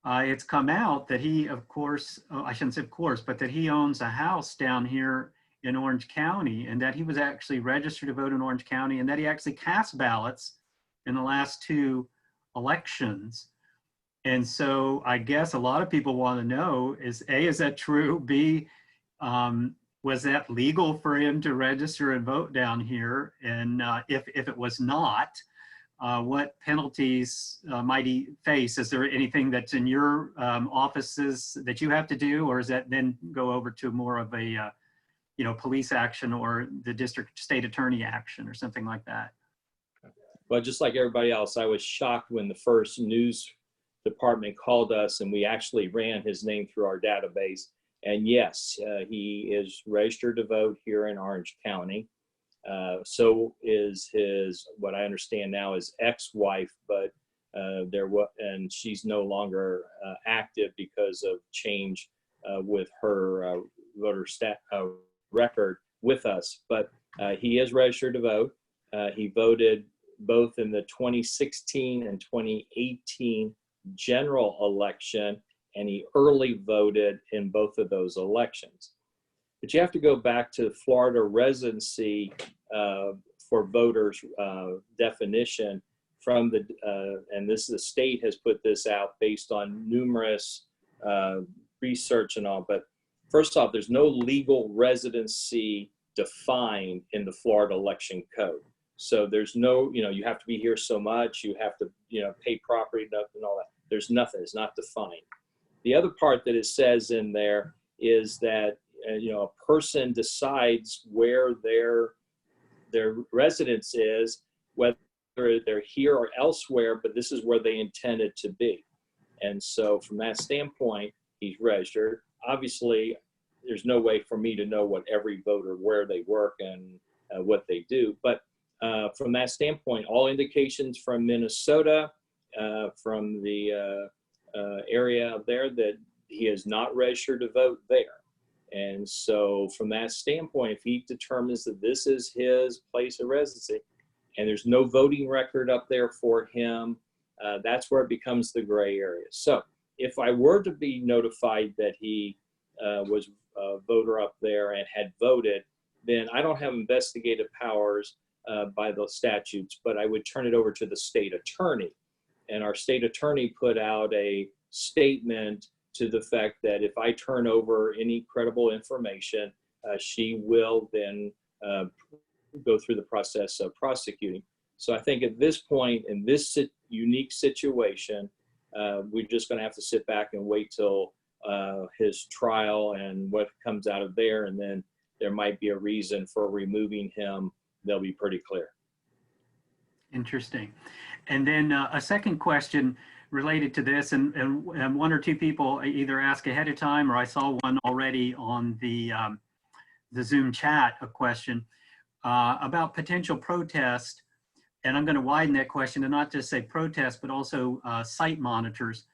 it's come out that he, of course, I shouldn't say of course, but that he owns a house down here in Orange County, and that he was actually registered to vote in Orange County, and that he actually cast ballots in the last two elections. And so I guess a lot of people want to know is A, is that true? B, was that legal for him to register and vote down here? And if it was not, what penalties might he face? Is there anything that's in your offices that you have to do, or is that then go over to more of a police action or the district state attorney action or something like that? Well, just like everybody else, I was shocked when the first news department called us and we actually ran his name through our database. And yes, he is registered to vote here in Orange County. So is what I understand now is ex-wife, but and she's no longer active because of change with her voter record with us. But he is registered to vote. He voted both in the 2016 and 2018 general election, and he early voted in both of those elections. But you have to go back to Florida residency for voters definition from the, and the state has put this out based on numerous research and all, but first off, there's no legal residency defined in the Florida election code. So there's no, you have to be here so much, you have to, pay property and all that. There's nothing, it's not defined. The other part that it says in there is that, a person decides where their residence is, whether they're here or elsewhere, but this is where they intended to be. And so from that standpoint, he's registered. Obviously, there's no way for me to know what every voter, where they work and what they do. But from that standpoint, all indications from Minnesota, from the area up there, that he is not registered to vote there. And so from that standpoint, if he determines that this is his place of residency and there's no voting record up there for him, that's where it becomes the gray area. So if I were to be notified that he was a voter up there and had voted, then I don't have investigative powers by the statutes, but I would turn it over to the state attorney. And our state attorney put out a statement to the fact that if I turn over any credible information, she will then go through the process of prosecuting. So I think at this point, in this unique situation, we're just going to have to sit back and wait till his trial and what comes out of there, and then there might be a reason for removing him. They'll be pretty clear. Interesting. And then a second question related to this, and one or two people either ask ahead of time, or I saw one already on the Zoom chat, a question about potential protest. And I'm going to widen that question and not just say protest, but also site monitors.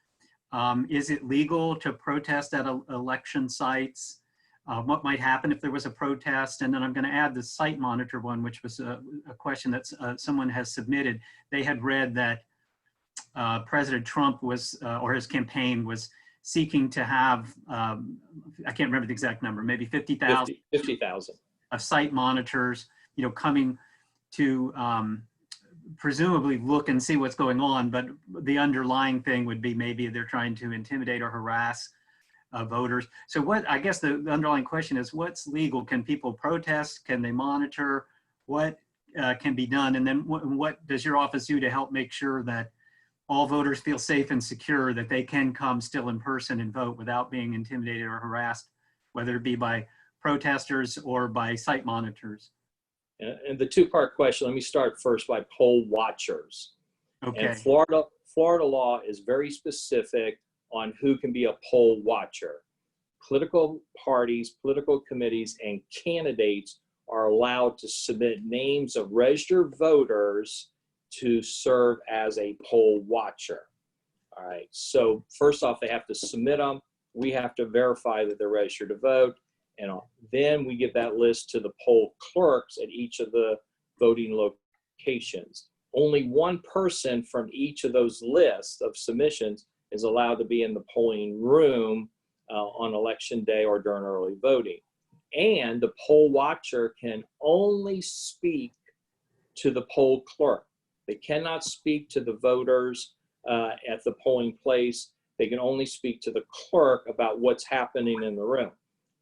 Is it legal to protest at election sites? What might happen if there was a protest? And then I'm going to add the site monitor one, which was a question that someone has submitted. They had read that President Trump was, or his campaign was seeking to have, I can't remember the exact number, maybe 50,000 50,000 of site monitors, coming to presumably look and see what's going on. But the underlying thing would be maybe they're trying to intimidate or harass voters. So what, I guess the underlying question is, what's legal? Can people protest? Can they monitor? What can be done? And then what does your office do to help make sure that all voters feel safe and secure, that they can come still in person and vote without being intimidated or harassed, whether it be by protesters or by site monitors? And the two-part question, let me start first by poll watchers. Okay. And Florida law is very specific on who can be a poll watcher. Political parties, political committees, and candidates are allowed to submit names of registered voters to serve as a poll watcher. All right, so first off, they have to submit them. We have to verify that they're registered to vote. And then we give that list to the poll clerks at each of the voting locations. Only one person from each of those lists of submissions is allowed to be in the polling room on election day or during early voting. And the poll watcher can only speak to the poll clerk. They cannot speak to the voters at the polling place. They can only speak to the clerk about what's happening in the room.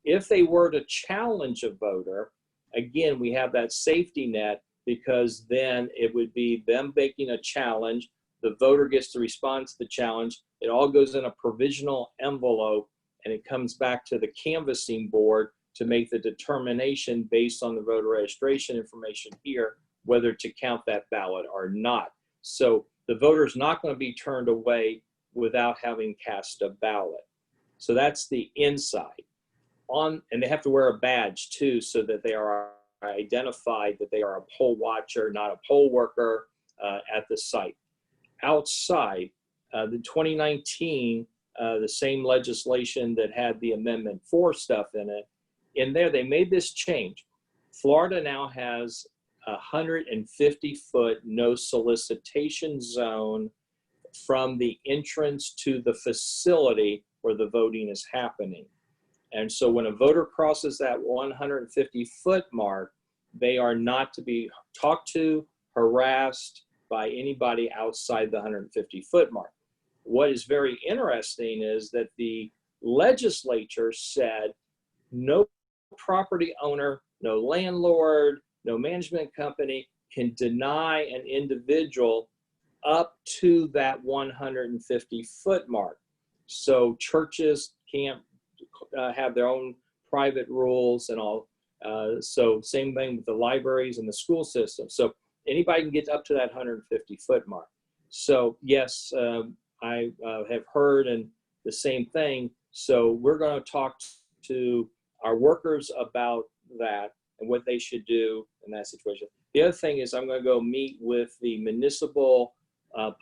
If they were to challenge a voter, again, we have that safety net, because then it would be them making a challenge. The voter gets to respond to the challenge. It all goes in a provisional envelope, and it comes back to the canvassing board to make the determination based on the voter registration information here, whether to count that ballot or not. So the voter's not going to be turned away without having cast a ballot. So that's the inside. And they have to wear a badge too, so that they are identified that they are a poll watcher, not a poll worker at the site. Outside, the 2019, the same legislation that had the Amendment 4 stuff in it, in there they made this change. Florida now has a 150-foot no solicitation zone from the entrance to the facility where the voting is happening. And so when a voter crosses that 150-foot mark, they are not to be talked to, harassed by anybody outside the 150-foot mark. What is very interesting is that the legislature said no property owner, no landlord, no management company can deny an individual up to that 150-foot mark. So churches can't have their own private rules and all. So same thing with the libraries and the school system. So anybody can get up to that 150-foot mark. So yes, I have heard and the same thing. So we're going to talk to our workers about that and what they should do in that situation. The other thing is I'm going to go meet with the municipal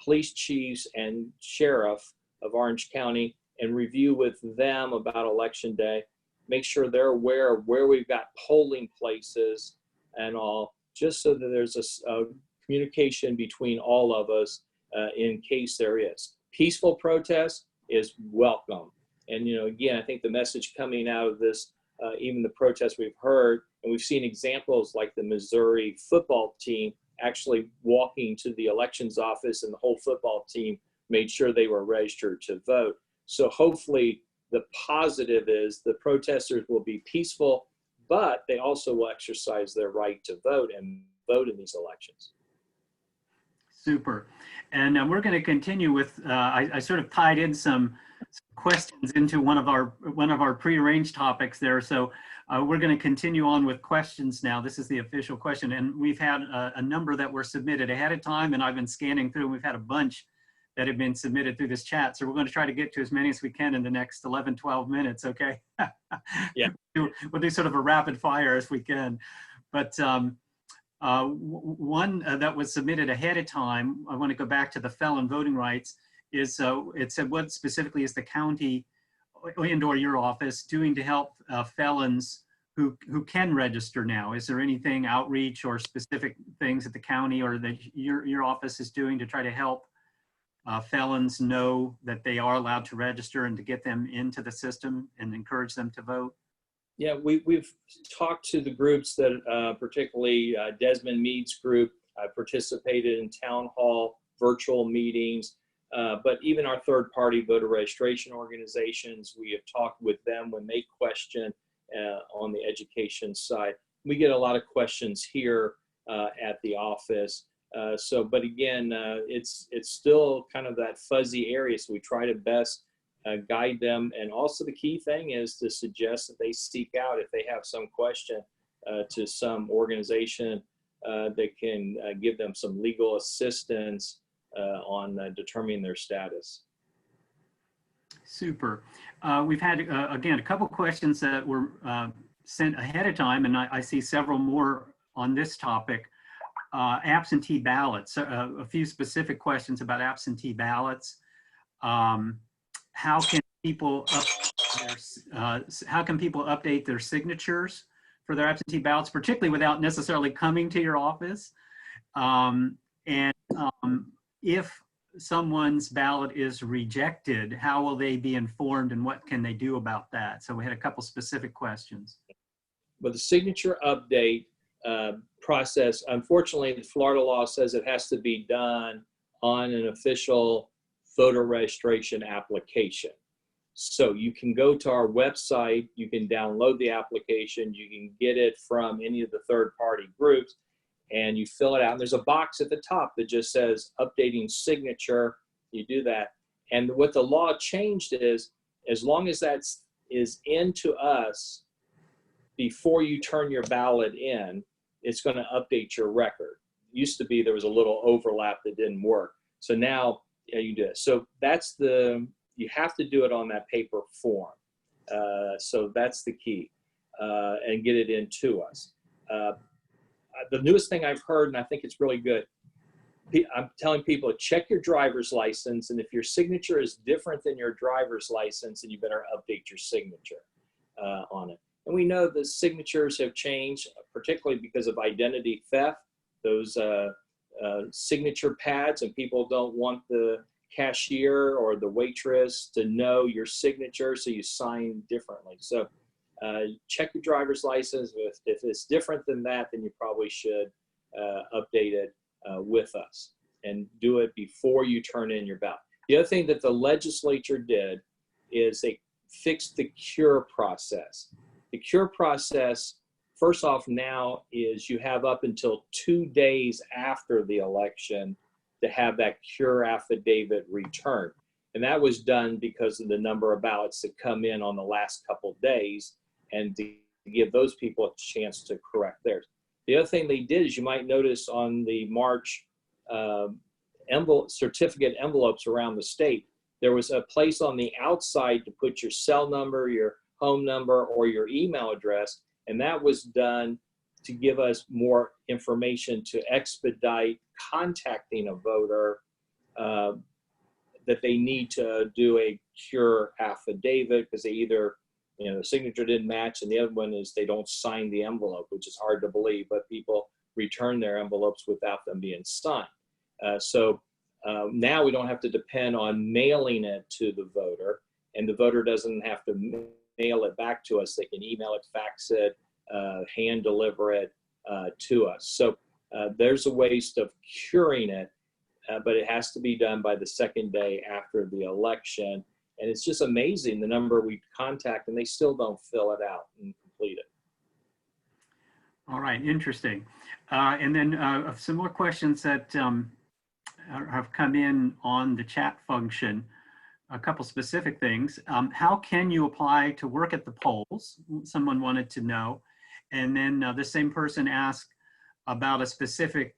police chiefs and sheriff of Orange County and review with them about election day, make sure they're aware of where we've got polling places and all, just so that there's a communication between all of us in case there is. Peaceful protest is welcome. And, again, I think the message coming out of this even the protests we've heard, and we've seen examples like the Missouri football team actually walking to the elections office, and the whole football team made sure they were registered to vote. So hopefully the positive is the protesters will be peaceful, but they also will exercise their right to vote and vote in these elections. Super. And we're going to continue with, I sort of tied in some questions into one of our prearranged topics there. So we're going to continue on with questions now. This is the official question. And we've had a number that were submitted ahead of time, and I've been scanning through, and we've had a bunch that have been submitted through this chat. So we're going to try to get to as many as we can in the next 11, 12 minutes, okay? Yeah. We'll do sort of a rapid fire as we can. But one that was submitted ahead of time, I want to go back to the felon voting rights, is it said, what specifically is the county and/or your office doing to help felons who can register now? Is there anything outreach or specific things that the county or that your office is doing to try to help felons know that they are allowed to register and to get them into the system and encourage them to vote? Yeah, we've talked to the groups that, particularly Desmond Meade's group, participated in town hall, virtual meetings, but even our third-party voter registration organizations, we have talked with them when they question on the education side. We get a lot of questions here at the office. But again, it's still kind of that fuzzy area, so we try to best guide them. And also the key thing is to suggest that they seek out, if they have some question, to some organization that can give them some legal assistance on determining their status. Super. We've had, again, a couple questions that were sent ahead of time, and I see several more on this topic. Absentee ballots, a few specific questions about absentee ballots. How can people update their signatures for their absentee ballots, particularly without necessarily coming to your office? If someone's ballot is rejected, how will they be informed and what can they do about that? So we had a couple specific questions. But the signature update process, unfortunately, the Florida law says it has to be done on an official voter registration application. So you can go to our website, you can download the application, you can get it from any of the third-party groups, and you fill it out. And there's a box at the top that just says updating signature. You do that. And what the law changed is, as long as that is into us before you turn your ballot in, it's going to update your record. It used to be there was a little overlap that didn't work. So now you do it. So that's you have to do it on that paper form. So that's the key, and get it into us. The newest thing I've heard, and I think it's really good, I'm telling people, check your driver's license, and if your signature is different than your driver's license, then you better update your signature on it. And we know the signatures have changed, particularly because of identity theft, those signature pads, and people don't want the cashier or the waitress to know your signature, so you sign differently. So check your driver's license. If it's different than that, then you probably should update it with us and do it before you turn in your ballot. The other thing that the legislature did is they fixed the cure process. The cure process, first off, now is you have up until 2 days after the election to have that cure affidavit returned. And that was done because of the number of ballots that come in on the last couple of days, and to give those people a chance to correct theirs. The other thing they did is, you might notice on the March certificate envelopes around the state, there was a place on the outside to put your cell number, your home number, or your email address. And that was done to give us more information to expedite contacting a voter that they need to do a cure affidavit, because they either, the signature didn't match, and the other one is they don't sign the envelope, which is hard to believe, but people return their envelopes without them being signed. So now we don't have to depend on mailing it to the voter, and the voter doesn't have to mail it back to us. They can email it, fax it, hand deliver it to us. So there's a ways of curing it, but it has to be done by the second day after the election. And it's just amazing the number we contact and they still don't fill it out and complete it. All right, interesting. And then some more questions that have come in on the chat function. A couple specific things. How can you apply to work at the polls? Someone wanted to know. And then the same person asked about a specific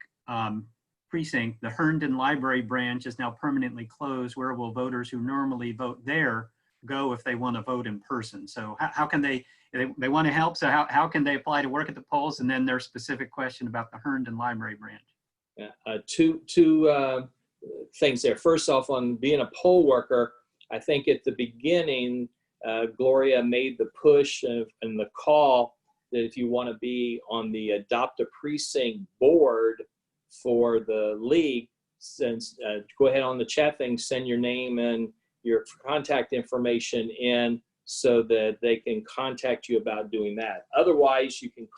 precinct. The Herndon Library branch is now permanently closed. Where will voters who normally vote there go if they want to vote in person? So how can they want to help, so how can they apply to work at the polls? And then their specific question about the Herndon Library branch. Yeah, two things there. First off, on being a poll worker, I think at the beginning, Gloria made the push and the call that if you want to be on the Adopt a Precinct board for the league, go ahead on the chat thing, send your name and your contact information in so that they can contact you about doing that. Otherwise, you can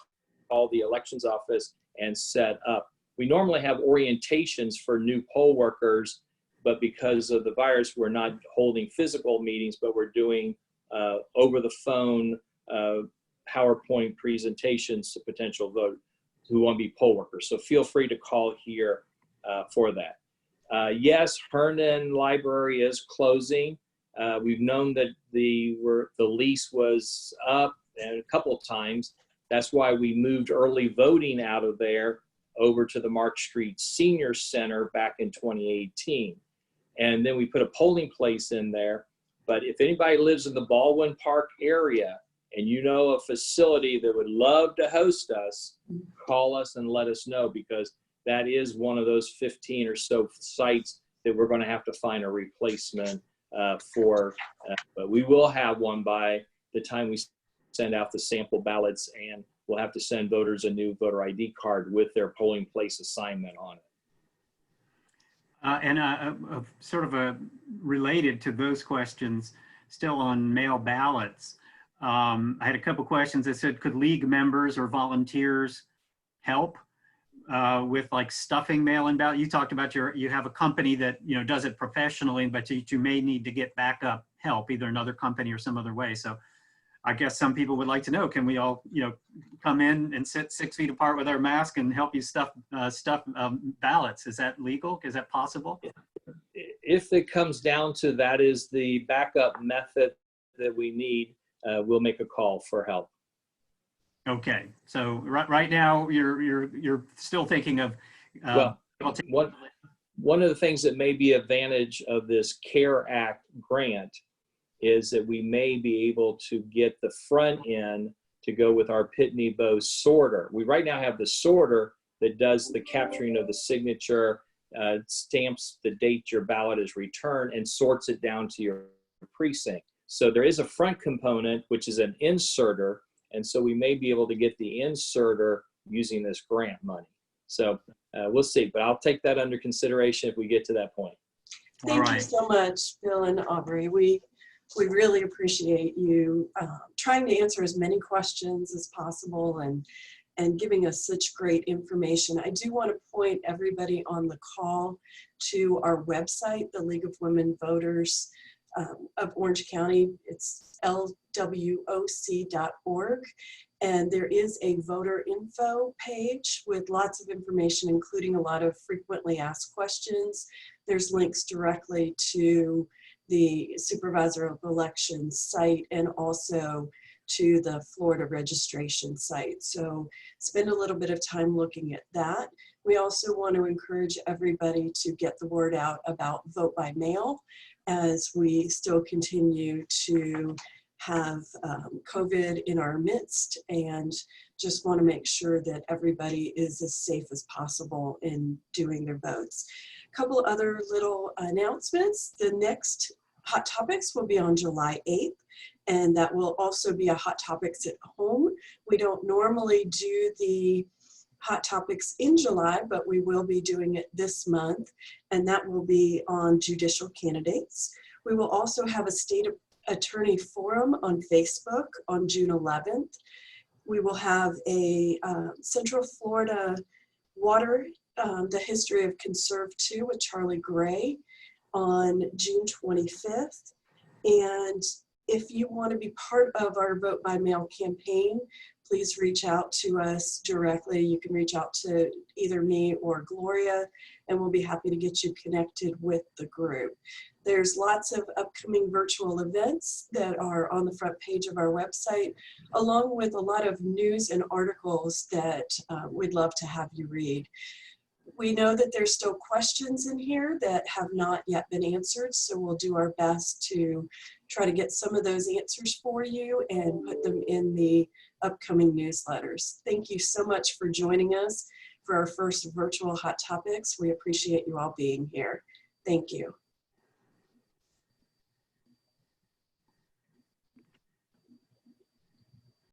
call the elections office and set up. We normally have orientations for new poll workers, but because of the virus, we're not holding physical meetings, but we're doing over the phone PowerPoint presentations to potential voters who want to be poll workers. So feel free to call here for that. Yes, Herndon Library is closing. We've known that the lease was up and a couple of times. That's why we moved early voting out of there over to the Mark Street Senior Center back in 2018. And then we put a polling place in there. But if anybody lives in the Baldwin Park area and you know a facility that would love to host us, call us and let us know, because that is one of those 15 or so sites that we're going to have to find a replacement for. But we will have one by the time we send out the sample ballots, and we'll have to send voters a new voter ID card with their polling place assignment on it. Sort of related to those questions, still on mail ballots, I had a couple questions that said, could league members or volunteers help with like stuffing mail-in ballot? You talked about you have a company that does it professionally, but you may need to get backup help, either another company or some other way. So I guess some people would like to know, can we all come in and sit 6 feet apart with our mask and help you stuff ballots? Is that legal? Is that possible? If it comes down to that is the backup method that we need, we'll make a call for help. Okay, so right now you're still thinking of one of the things that may be advantage of this CARE Act grant is that we may be able to get the front end to go with our Pitney Bowes sorter. We right now have the sorter that does the capturing of the signature, stamps the date your ballot is returned, and sorts it down to your precinct. So there is a front component, which is an inserter, and so we may be able to get the inserter using this grant money. So we'll see, but I'll take that under consideration if we get to that point. Thank you so much, Bill and Aubrey. We really appreciate you trying to answer as many questions as possible and giving us such great information. I do want to point everybody on the call to our website, the League of Women Voters of Orange County. It's lwoc.org. And there is a voter info page with lots of information, including a lot of frequently asked questions. There's links directly to the Supervisor of Elections site and also to the Florida registration site. So spend a little bit of time looking at that. We also want to encourage everybody to get the word out about vote by mail as we still continue to have COVID in our midst, and just want to make sure that everybody is as safe as possible in doing their votes. A couple other little announcements. The next Hot Topics will be on July 8th, and that will also be a Hot Topics at home. We don't normally do the Hot Topics in July, but we will be doing it this month, and that will be on judicial candidates. We will also have a State of Attorney Forum on Facebook on June 11th. We will have a Central Florida Water, the History of Conserve 2 with Charlie Gray on June 25th. And if you want to be part of our Vote by Mail campaign, please reach out to us directly. You can reach out to either me or Gloria, and we'll be happy to get you connected with the group. There's lots of upcoming virtual events that are on the front page of our website, along with a lot of news and articles that we'd love to have you read. We know that there's still questions in here that have not yet been answered, so we'll do our best to try to get some of those answers for you and put them in the upcoming newsletters. Thank you so much for joining us for our first virtual Hot Topics. We appreciate you all being here. Thank you.